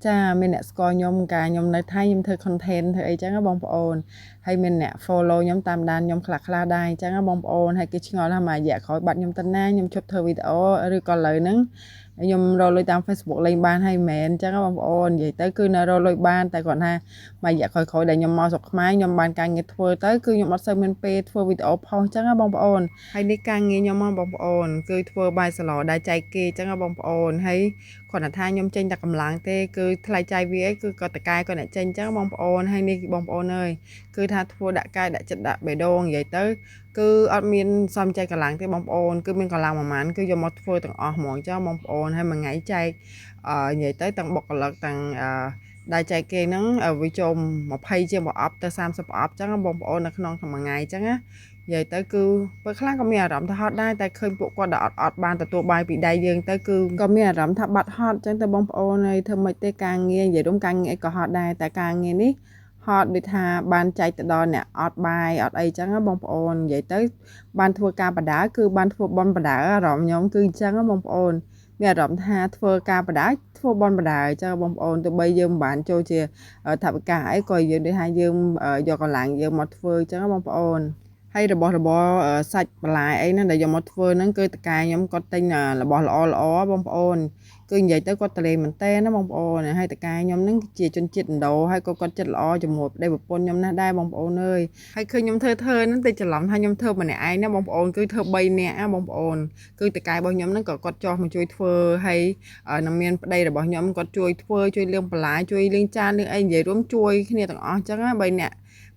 ចាមានអ្នកស្គាល់ខ្ញុំកាខ្ញុំនៅថៃខ្ញុំធ្វើ content ធ្វើអីចឹងបងប្អូនហើយមានអ្នក follow ខ្ញុំតាមដានខ្ញុំខ្លះៗដែរអញ្ចឹងបងប្អូនហើយគេឆ្ងល់ថាមួយរយៈក្រោយបាត់ខ្ញុំទៅណាខ្ញុំជប់ធ្វើវីដេអូឬក៏ឥឡូវហ្នឹងខ្ញុំរកលុយតាម Facebook លេងបានហើយមែនអញ្ចឹងបងប្អូននិយាយទៅគឺនៅរកលុយបានតែគាត់ថាមួយរយៈក្រោយដែលខ្ញុំមកស្រុកខ្មែរខ្ញុំបានការងារធ្វើទៅគឺខ្ញុំអត់សូវមានពេលធ្វើវីដេអូផុសអញ្ចឹងបងប្អូនហើយនេះការងារខ្ញុំបងប្អូនគឺធ្វើបាយសាឡូដែលចែកគេអញ្ចឹងបងប្អូនហើយគាត់ថាខ្ញុំចេញតែកម្លាំងទេគឺថ្លៃចាយវាអីគឺគាត់តកែគាត់អ្នកចេញអញ្ចឹងបងប្អូនហើយនេះបងប្អូនអើយគឺថាធ្វើដាក់កាយដាក់ចិត្តដាក់បេះដូងនិយាយទៅគឺអត់មានសំចៃកម្លាំងទេបងប្អូនគឺមានកម្លាំងប្រហែលគឺយកមកធ្វើទាំងអស់ហ្មងចាបងប្អូនហើយមួយថ្ងៃចែកនិយាយទៅទាំងបុគ្គលិកទាំងដែលចែកគេហ្នឹងវាចូល20ជាងប្រអប់ទៅ30ប្រអប់អញ្ចឹងបងប្អូននៅក្នុងមួយថ្ងៃអញ្ចឹងណានិយាយទៅគឺពេលខ្លះក៏មានអារម្មណ៍ថាហត់ដែរតែឃើញពួកគាត់អត់បានទទួលបាយពីដៃយើងទៅគឺក៏មានអារម្មណ៍ថាបាត់ហត់អញ្ចឹងទៅបងប្អូនហើយធ្វើមិនទេការងារនិយាយរួមការងារក៏ហត់ដែរតែការងារនេះហត់ដូចថាបានចែកទៅដល់អ្នកអត់បាយអត់អីចឹងបងប្អូននិយាយទៅបានធ្វើការបដាគឺបានធ្វើបនបដាអារម្មណ៍ខ្ញុំគឺអញ្ចឹងបងប្អូនមានអារម្មណ៍ថាធ្វើការបដាធ្វើបនបដាអញ្ចឹងបងប្អូនទោះបីយើងមិនបានចូលជាថវិកាអីក៏យើងដូចថាយើងយកកម្លាំងយើងមកធ្វើអញ្ចឹងបងប្អូនហើយរបស់របរសាច់បន្លែអីហ្នឹងដែលយកមកធ្វើហ្នឹងគឺតកែខ្ញុំគាត់ទិញរបស់ល្អបងប្អូនគឺនិយាយទៅគាត់តលេមែនតើណាបងប្អូនហើយតកែខ្ញុំហ្នឹងជាជនជាតិឥណ្ឌូហើយក៏គាត់ចិត្តល្អជាមួយប្តីប្រពន្ធខ្ញុំណាស់ដែរបងប្អូនអើយហើយឃើញខ្ញុំធ្វើហ្នឹងតែច្រឡំថាខ្ញុំធ្វើម្នាក់ឯងណាបងប្អូនគឺធ្វើ3នាក់ណាបងប្អូនគឺតកែរបស់ខ្ញុំហ្នឹងក៏គាត់ចោះមកជួយធ្វើហើយនឹងមានប្តីរបស់ខ្ញុំគាត់ជួយធ្វើជួយលាងបន្លែជួយលាងចានលាងអីនិយាយរួមជួយគ្នាទាំងអស់អញ្ចឹងណា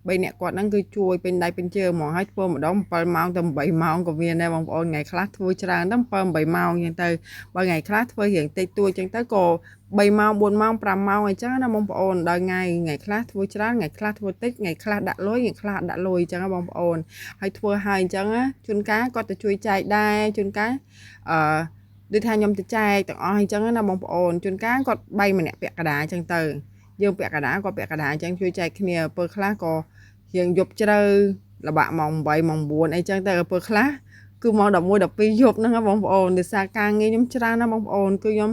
3នាក់គាត់ហ្នឹងគឺជួយពេញដៃពេញជើងហ្មងហើយធ្វើម្ដង7ម៉ោងទៅ8ម៉ោងក៏មានដែរបងប្អូនថ្ងៃខ្លះធ្វើច្រើនទៅ7 8ម៉ោងអញ្ចឹងទៅបើថ្ងៃខ្លះធ្វើរៀងតិចតួចអញ្ចឹងទៅក៏3ម៉ោង4ម៉ោង5ម៉ោងអញ្ចឹងណាបងប្អូនដល់ថ្ងៃខ្លះធ្វើច្រើនថ្ងៃខ្លះធ្វើតិចថ្ងៃខ្លះដាក់លុយថ្ងៃខ្លះដាក់លុយអញ្ចឹងណាបងប្អូនហើយធ្វើហើយអញ្ចឹងណាជួនកាលគាត់ទៅជួយចែកដែរជួនកាលដូចថាខ្ញុំទៅចែកទាំងអស់អញ្ចឹងណាបងប្អូនជួនកាលគាត់បែកម្នាក់ពាក់កណ្ដាលអញ្ចឹងទៅយើងពាក់កណ្ដាលគាត់ពាក់កណ្ដាលអញ្ចឹងជួយចែកគ្នាពេលខ្លះក៏យើងយប់ជ្រៅលបាក់ម៉ោង8ម៉ោង9អីចឹងទៅពេលខ្លះគឺម៉ោង11 12យប់ហ្នឹងបងប្អូនដោយសារការងារខ្ញុំច្រើនណាបងប្អូនគឺខ្ញុំ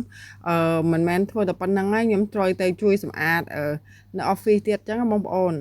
មិនមែនធ្វើតែប៉ុណ្្នឹងហើយខ្ញុំត្រូវទៅជួយសម្អាតនៅ office ទៀតចឹងបងប្អូន